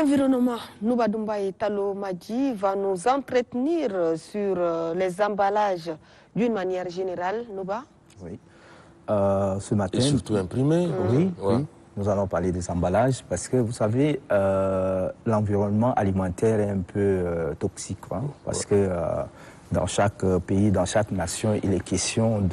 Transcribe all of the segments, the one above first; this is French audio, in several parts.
Environnement, Nouba Doumbay Talo Madji va nous entretenir sur les emballages d'une manière générale. Nouba? Oui. Ce matin... Et surtout imprimé. Oui, ouais. oui. Nous allons parler des emballages parce que, vous savez, l'environnement alimentaire est un peu toxique. Hein, parce que dans chaque pays, dans chaque nation, il est question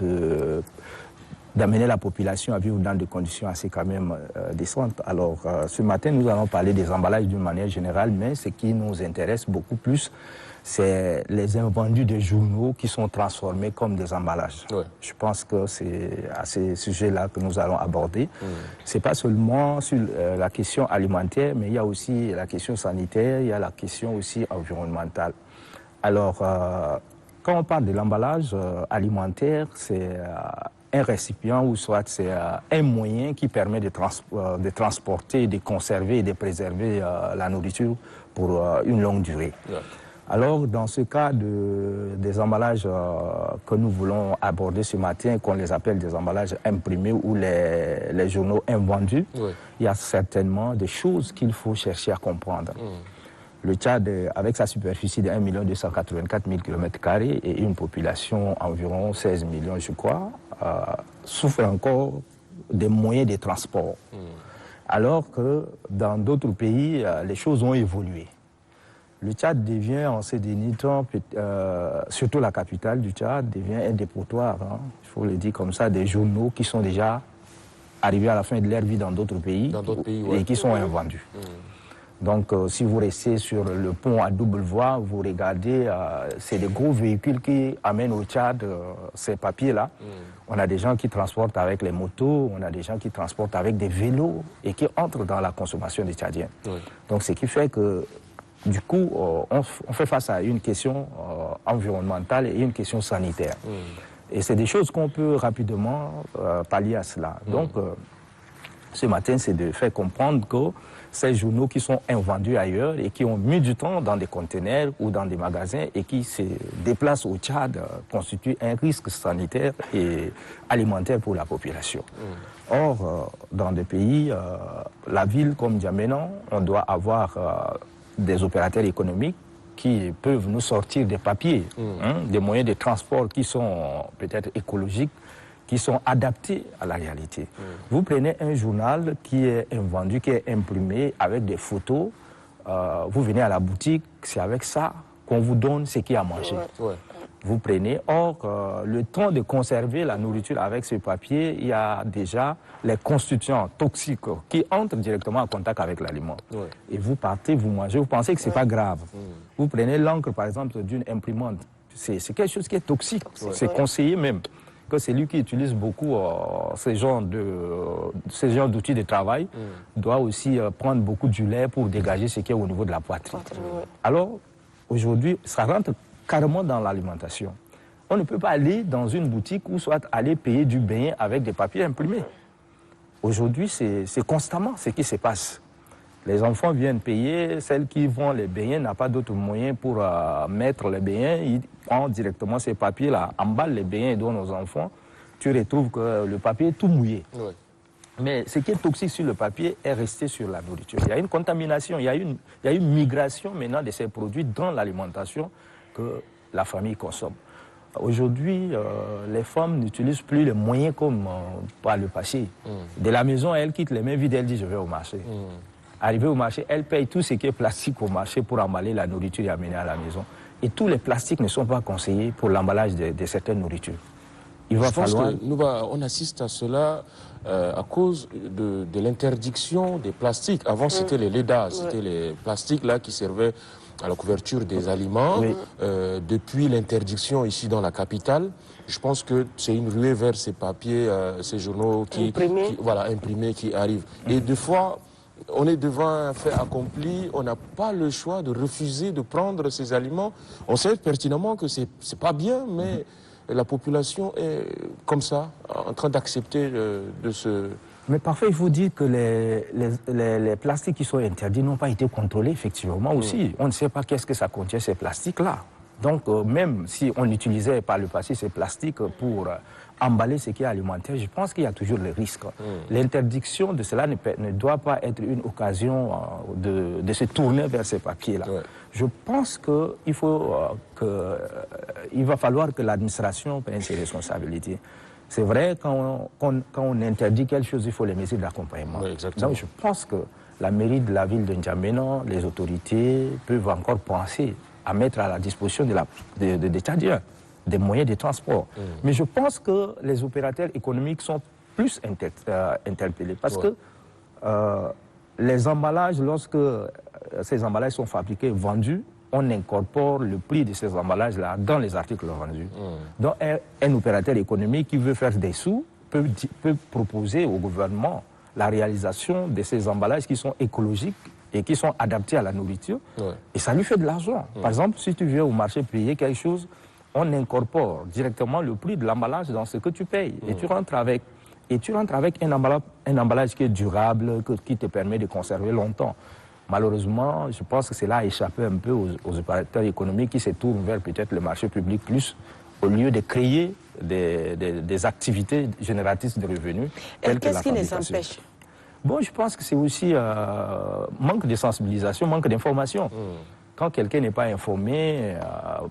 d'amener la population à vivre dans des conditions assez quand même décentes. Alors, ce matin, nous allons parler des emballages d'une manière générale, mais ce qui nous intéresse beaucoup plus, c'est les invendus des journaux qui sont transformés comme des emballages. Ouais. Je pense que c'est à ces sujets-là que nous allons aborder. C'est pas seulement sur la question alimentaire, mais il y a aussi la question sanitaire, il y a la question aussi environnementale. Alors, quand on parle de l'emballage alimentaire, c'est un récipient ou soit c'est un moyen qui permet de transporter, de conserver et de préserver la nourriture pour une longue durée. Ouais. Alors, dans ce cas des emballages que nous voulons aborder ce matin, qu'on les appelle des emballages imprimés ou les journaux invendus, ouais. Il y a certainement des choses qu'il faut chercher à comprendre. Le Tchad, avec sa superficie de 1 284 000 km² et une population environ 16 millions, je crois, souffre encore des moyens de transport. Alors que dans d'autres pays, les choses ont évolué. Le Tchad devient, en ces derniers temps, surtout la capitale du Tchad, devient un dépotoir, hein, il faut le dire comme ça, des journaux qui sont déjà arrivés à la fin de leur vie dans d'autres pays, ouais. Et qui sont invendus. Donc, si vous restez sur le pont à double voie, vous regardez, c'est des gros véhicules qui amènent au Tchad ces papiers-là. On a des gens qui transportent avec les motos, on a des gens qui transportent avec des vélos et qui entrent dans la consommation des Tchadiens. Donc, ce qui fait que du coup, on fait face à une question environnementale et une question sanitaire. Et c'est des choses qu'on peut rapidement pallier à cela. Donc, ce matin, c'est de faire comprendre que ces journaux qui sont invendus ailleurs et qui ont mis du temps dans des conteneurs ou dans des magasins et qui se déplacent au Tchad constituent un risque sanitaire et alimentaire pour la population. Or, dans des pays, la ville comme N'Djamena, on doit avoir des opérateurs économiques qui peuvent nous sortir des papiers, des moyens de transport qui sont peut-être écologiques, qui sont adaptés à la réalité. Vous prenez un journal qui est invendu, qui est imprimé avec des photos, vous venez à la boutique, c'est avec ça qu'on vous donne ce qu'il y a à manger. Vous prenez, or, le temps de conserver la nourriture avec ce papier, il y a déjà les constituants toxiques qui entrent directement en contact avec l'aliment. Et vous partez, vous mangez, vous pensez que ce n'est pas grave. Vous prenez l'encre, par exemple, d'une imprimante, c'est quelque chose qui est toxique, c'est conseillé même. Que celui qui utilise beaucoup ce genre d'outils de travail doit aussi prendre beaucoup du lait pour dégager ce qui est au niveau de la poitrine. Alors, aujourd'hui, ça rentre carrément dans l'alimentation. On ne peut pas aller dans une boutique ou soit aller payer du beignet avec des papiers imprimés. Aujourd'hui, c'est constamment ce qui se passe. Les enfants viennent payer, celles qui vont les beignets n'a pas d'autre moyen pour mettre les beignets, ils prennent directement ces papiers-là, emballent les beignets et donnent aux enfants, tu retrouves que le papier est tout mouillé. Mais ce qui est toxique sur le papier est resté sur la nourriture. Il y a une contamination, il y a une migration maintenant de ces produits dans l'alimentation que la famille consomme. Aujourd'hui, les femmes n'utilisent plus les moyens comme par le passé. De la maison, elles quittent les mains vides, elles disent je vais au marché. Arrivée au marché, elle paye tout ce qui est plastique au marché pour emballer la nourriture et amener à la maison. Et tous les plastiques ne sont pas conseillés pour l'emballage de certaines nourritures. Il va falloir... on assiste à cela à cause de l'interdiction des plastiques. Avant, c'était les LEDA, c'était les plastiques là qui servaient à la couverture des aliments. Depuis l'interdiction ici dans la capitale, je pense que c'est une ruée vers ces papiers, ces journaux imprimés qui arrivent. Et des fois... on est devant un fait accompli, on n'a pas le choix de refuser de prendre ces aliments. On sait pertinemment que c'est pas bien, mais la population est comme ça, en train d'accepter de ce... Mais parfois, il faut dire que les plastiques qui sont interdits n'ont pas été contrôlés, effectivement, aussi. On ne sait pas qu'est-ce que ça contient, ces plastiques-là. Donc, même si on utilisait par le passé ces plastiques pour emballer ce qui est alimentaire, je pense qu'il y a toujours le risque. L'interdiction de cela ne doit pas être une occasion de se tourner vers ces papiers-là. Ouais. Je pense qu'il va falloir que l'administration prenne ses responsabilités. C'est vrai, quand on interdit quelque chose, il faut les mesures d'accompagnement. Oui, donc je pense que la mairie de la ville de N'Djamena, les autorités peuvent encore penser à mettre à la disposition des Tchadiens des moyens de transport. Mais je pense que les opérateurs économiques sont plus interpellés parce que les emballages, lorsque ces emballages sont fabriqués et vendus, on incorpore le prix de ces emballages-là dans les articles vendus. Donc un opérateur économique qui veut faire des sous peut proposer au gouvernement la réalisation de ces emballages qui sont écologiques et qui sont adaptés à la nourriture, et ça lui fait de l'argent. Par exemple, si tu viens au marché payer quelque chose, on incorpore directement le prix de l'emballage dans ce que tu payes. Et tu rentres avec un emballage qui est durable, qui te permet de conserver longtemps. Malheureusement, je pense que cela a échappé un peu aux opérateurs économiques qui se tournent vers peut-être le marché public plus, au lieu de créer des activités génératrices de revenus. Qu'est-ce qui les empêche? Bon, je pense que c'est aussi manque de sensibilisation, manque d'information. Quand quelqu'un n'est pas informé,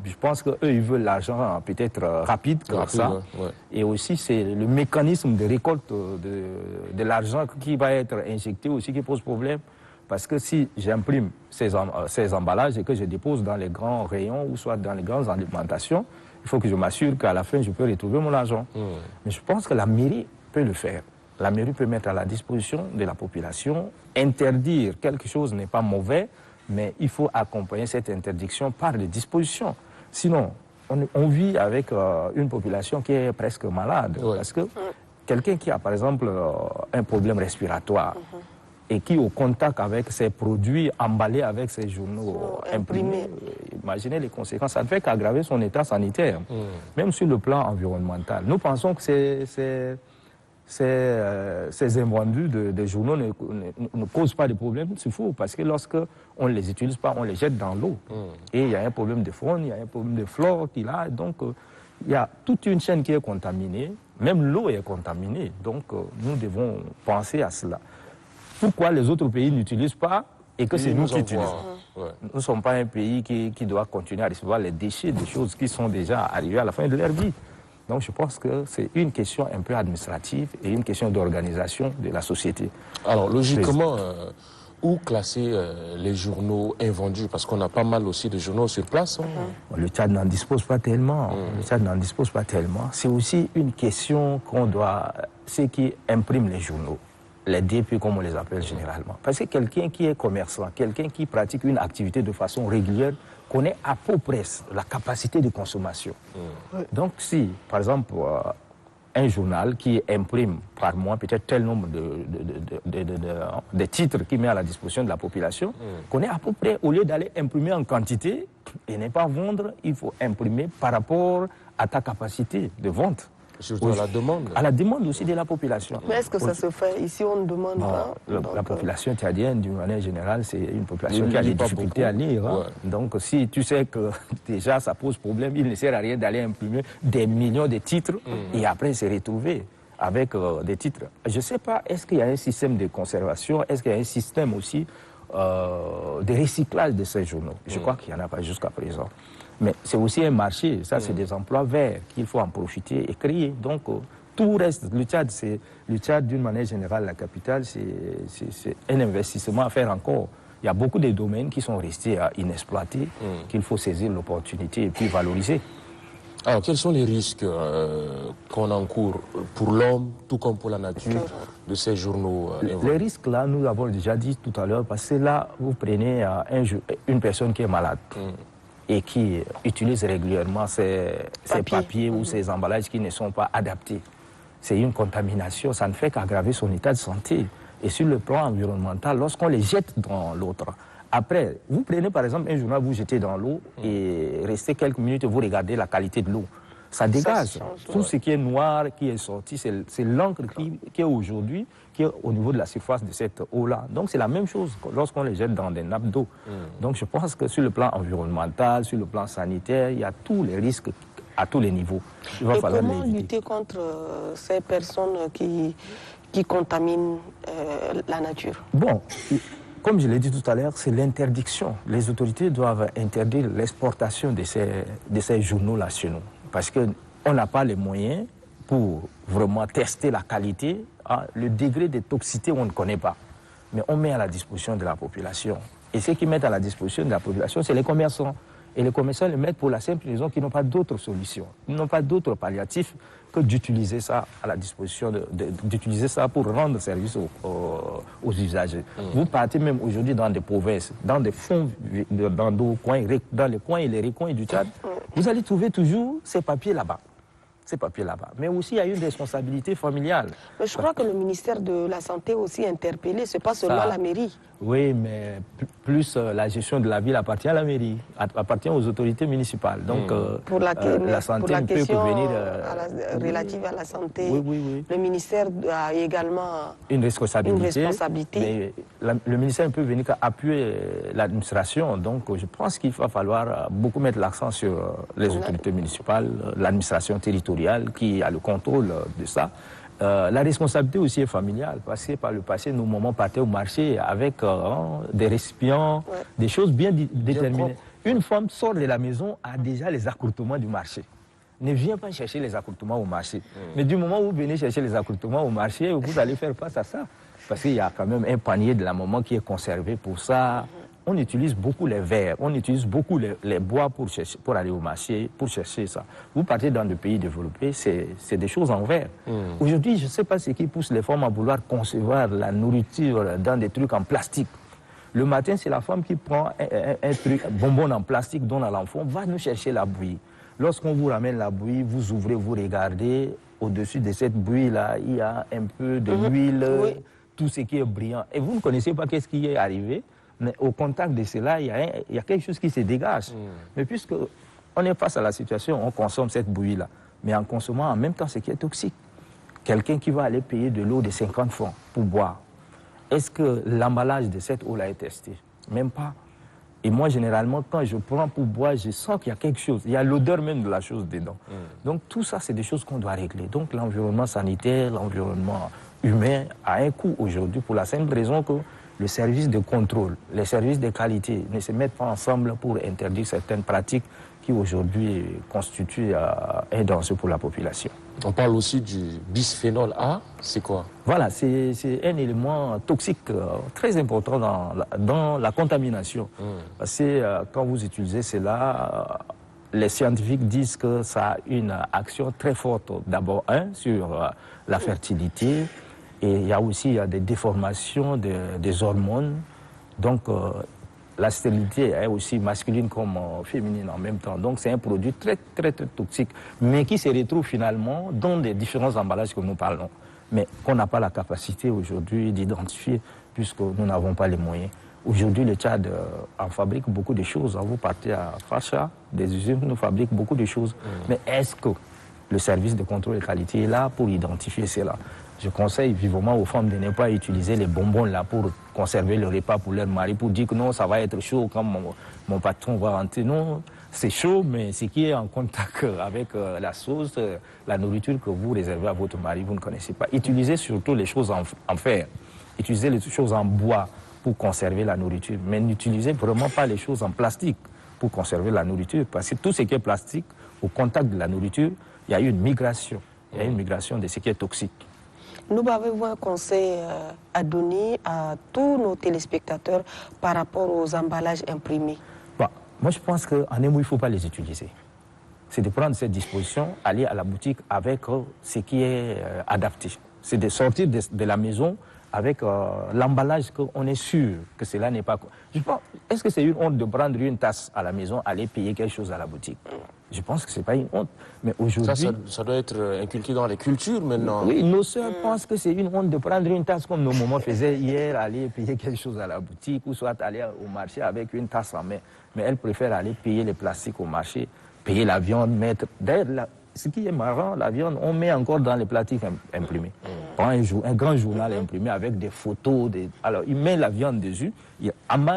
je pense qu'eux, ils veulent l'argent peut-être rapide comme ça. Ouais. Et aussi, c'est le mécanisme de récolte de l'argent qui va être injecté aussi qui pose problème. Parce que si j'imprime ces emballages et que je dépose dans les grands rayons ou soit dans les grandes alimentations, il faut que je m'assure qu'à la fin, je peux retrouver mon argent. Mais je pense que la mairie peut le faire. La mairie peut mettre à la disposition de la population. Interdire quelque chose n'est pas mauvais, mais il faut accompagner cette interdiction par des dispositions. Sinon, on vit avec une population qui est presque malade. Parce que quelqu'un qui a, par exemple, un problème respiratoire et qui, au contact avec ces produits emballés avec ces journaux imprimés, imaginez les conséquences. Ça ne fait qu'aggraver son état sanitaire, même sur le plan environnemental. Nous pensons que ces invendus de journaux ne causent pas de problème. C'est faux, parce que lorsque on ne les utilise pas, on les jette dans l'eau. Et il y a un problème de faune, il y a un problème de flore qui est là. Donc, il y a toute une chaîne qui est contaminée. Même l'eau est contaminée. Donc, nous devons penser à cela. Pourquoi les autres pays n'utilisent pas et que c'est nous qui utilisons? Nous ne sommes pas un pays qui doit continuer à recevoir les déchets des choses qui sont déjà arrivées à la fin de leur vie. Donc je pense que c'est une question un peu administrative et une question d'organisation de la société. Alors logiquement, où classer les journaux invendus? Parce qu'on a pas mal aussi de journaux sur place. Le Tchad n'en dispose pas tellement. Le Tchad n'en dispose pas tellement. C'est aussi une question qu'on doit... Ceux qui impriment les journaux, les DP comme on les appelle généralement. Parce que quelqu'un qui est commerçant, quelqu'un qui pratique une activité de façon régulière, connaît à peu près la capacité de consommation. Donc si, par exemple, un journal qui imprime par mois peut-être tel nombre de titres qu'il met à la disposition de la population, connaît à peu près, au lieu d'aller imprimer en quantité et ne pas vendre, il faut imprimer par rapport à ta capacité de vente. Surtout à la demande. À la demande aussi de la population. Mais est-ce que ça se fait? Ici, on ne demande pas. La population tchadienne, d'une manière générale, c'est une population qui a des difficultés à lire. Donc, si tu sais que déjà ça pose problème, il ne sert à rien d'aller imprimer des millions de titres et après se retrouver avec des titres. Je ne sais pas, est-ce qu'il y a un système de conservation? Est-ce qu'il y a un système aussi de recyclage de ces journaux? Je crois qu'il n'y en a pas jusqu'à présent. Mais c'est aussi un marché, ça c'est des emplois verts qu'il faut en profiter et créer. Donc tout reste, le Tchad d'une manière générale, la capitale, c'est un investissement à faire encore. Il y a beaucoup de domaines qui sont restés inexploités, qu'il faut saisir l'opportunité et puis valoriser. Alors quels sont les risques qu'on encourt pour l'homme, tout comme pour la nature, de ces journaux? Les risques là, nous l'avons déjà dit tout à l'heure, parce que là, vous prenez une personne qui est malade. Et qui utilise régulièrement ces papiers ou ces emballages qui ne sont pas adaptés. C'est une contamination, ça ne fait qu'aggraver son état de santé. Et sur le plan environnemental, lorsqu'on les jette dans l'autre, après, vous prenez par exemple un journal, vous jetez dans l'eau et restez quelques minutes et vous regardez la qualité de l'eau. Ça dégage. Tout ce qui est noir, qui est sorti, c'est l'encre qui est aujourd'hui, qui est au niveau de la surface de cette eau-là. Donc c'est la même chose lorsqu'on les jette dans des nappes d'eau. Donc je pense que sur le plan environnemental, sur le plan sanitaire, il y a tous les risques à tous les niveaux. Il va falloir comment l'éviter. lutter contre ces personnes qui contaminent la nature? Bon, comme je l'ai dit tout à l'heure, c'est l'interdiction. Les autorités doivent interdire l'exportation de ces journaux-là chez nous. Parce qu'on n'a pas les moyens pour vraiment tester la qualité. Le degré de toxicité, on ne connaît pas. Mais on met à la disposition de la population. Et ceux qui mettent à la disposition de la population, c'est les commerçants. Et les commerçants le mettent pour la simple raison qu'ils n'ont pas d'autres solutions. Ils n'ont pas d'autres palliatifs que d'utiliser ça à la disposition, d'utiliser ça pour rendre service aux usagers. Vous partez même aujourd'hui dans des provinces, dans des fonds, dans les coins et les recoins du Tchad, vous allez trouver toujours ces papiers là-bas. Mais aussi, il y a une responsabilité familiale. Mais je crois que le ministère de la Santé aussi interpellé, ce n'est pas seulement la mairie. Oui, mais plus la gestion de la ville appartient à la mairie, appartient aux autorités municipales. Donc, pour la santé pour ne peut question que venir... relative à la santé, oui. le ministère a également une responsabilité. Mais le ministère ne peut venir qu'appuyer l'administration. Donc, je pense qu'il va falloir beaucoup mettre l'accent sur les autorités municipales, l'administration territoriale qui a le contrôle de ça. La responsabilité aussi est familiale, parce que par le passé, nos mamans partaient au marché avec des récipients, des choses bien déterminées. Une femme sort de la maison, a déjà les accoutrements du marché. Ne viens pas chercher les accoutrements au marché. Mais du moment où vous venez chercher les accoutrements au marché, vous allez faire face à ça. Parce qu'il y a quand même un panier de la maman qui est conservé pour ça. On utilise beaucoup les verres, on utilise beaucoup les bois pour aller au marché, pour chercher ça. Vous partez dans des pays développés, c'est des choses en verre. Aujourd'hui, je ne sais pas ce qui pousse les femmes à vouloir concevoir la nourriture dans des trucs en plastique. Le matin, c'est la femme qui prend un truc, bonbon en plastique, donne à l'enfant, va nous chercher la bouillie. Lorsqu'on vous ramène la bouillie, vous ouvrez, vous regardez, au-dessus de cette bouillie-là, il y a un peu de l'huile, tout ce qui est brillant. Et vous ne connaissez pas qu'est-ce qui est arrivé. Mais au contact de cela, il y a quelque chose qui se dégage. Mais puisque on est face à la situation, on consomme cette bouillie-là. Mais en consommant en même temps ce qui est toxique. Quelqu'un qui va aller payer de l'eau de 50 francs pour boire, est-ce que l'emballage de cette eau-là est testé? Même pas. Et moi, généralement, quand je prends pour boire, je sens qu'il y a quelque chose. Il y a l'odeur même de la chose dedans. Donc tout ça, c'est des choses qu'on doit régler. Donc l'environnement sanitaire, l'environnement humain a un coût aujourd'hui pour la simple raison que le service de contrôle, les services de qualité ne se mettent pas ensemble pour interdire certaines pratiques qui aujourd'hui constituent un danger pour la population. On parle aussi du bisphénol A, c'est quoi? Voilà, c'est un élément toxique très important dans la contamination. Parce que quand vous utilisez cela, les scientifiques disent que ça a une action très forte, d'abord sur la fertilité. Et il y a aussi des déformations des hormones. Donc, la stérilité est aussi masculine comme féminine en même temps. Donc, c'est un produit très, très, très toxique, mais qui se retrouve finalement dans des différents emballages que nous parlons, mais qu'on n'a pas la capacité aujourd'hui d'identifier, puisque nous n'avons pas les moyens. Aujourd'hui, le Tchad en fabrique beaucoup de choses. Vous partez à Facha, des usines nous fabriquent beaucoup de choses. Mais est-ce que le service de contrôle de qualité est là pour identifier cela? Je conseille vivement aux femmes de ne pas utiliser les bonbons là pour conserver le repas pour leur mari, pour dire que non, ça va être chaud quand mon patron va rentrer. Non, c'est chaud, mais ce qui est en contact avec la sauce, la nourriture que vous réservez à votre mari, vous ne connaissez pas. Utilisez surtout les choses en fer. Utilisez les choses en bois pour conserver la nourriture. Mais n'utilisez vraiment pas les choses en plastique pour conserver la nourriture. Parce que tout ce qui est plastique, au contact de la nourriture, il y a une migration. Il y a une migration de ce qui est toxique. Nous avons un conseil à donner à tous nos téléspectateurs par rapport aux emballages imprimés. Moi, je pense qu'en un mot, il ne faut pas les utiliser. C'est de prendre cette disposition, aller à la boutique avec ce qui est adapté. C'est de sortir de la maison avec l'emballage qu'on est sûr que cela n'est pas... Est-ce que c'est une honte de prendre une tasse à la maison, aller payer quelque chose à la boutique? Je pense que ce n'est pas une honte. Mais aujourd'hui... Ça doit être inculqué dans les cultures maintenant. Oui, nos sœurs pensent que c'est une honte de prendre une tasse comme nos mamans faisaient hier, aller payer quelque chose à la boutique ou soit aller au marché avec une tasse en main. Mais elles préfèrent aller payer les plastiques au marché, payer la viande, mettre... D'ailleurs, ce qui est marrant, la viande, on met encore dans les plastiques imprimés. prend un grand journal imprimé avec des photos. Alors, il met la viande dessus.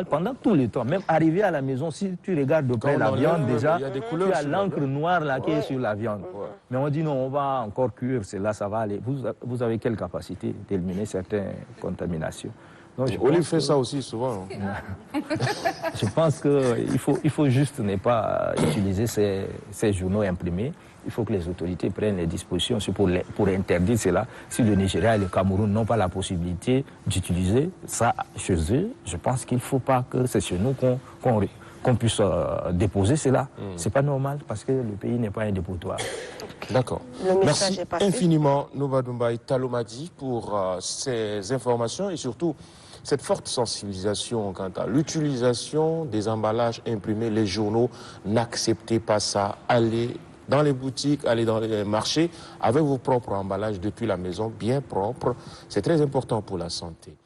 Pendant tout le temps, même arrivé à la maison, si tu regardes de près la viande, déjà, tu as l'encre noire là qui est sur la viande. Mais on dit non, on va encore cuire, cela, ça va aller. Vous avez quelle capacité d'éliminer certaines contaminations? Olive fait ça aussi souvent. Je pense qu'il faut juste ne pas utiliser ces journaux imprimés. Il faut que les autorités prennent les dispositions pour interdire cela. Si le Nigeria et le Cameroun n'ont pas la possibilité d'utiliser ça chez eux, je pense qu'il ne faut pas que c'est chez nous qu'on puisse déposer cela. C'est pas normal parce que le pays n'est pas un dépotoir. D'accord. Merci infiniment Nova Doumbay Talo Madi pour ces informations et surtout cette forte sensibilisation quant à l'utilisation des emballages imprimés, les journaux. N'acceptez pas ça. Allez dans les boutiques, allez dans les marchés avec vos propres emballages depuis la maison, bien propres. C'est très important pour la santé.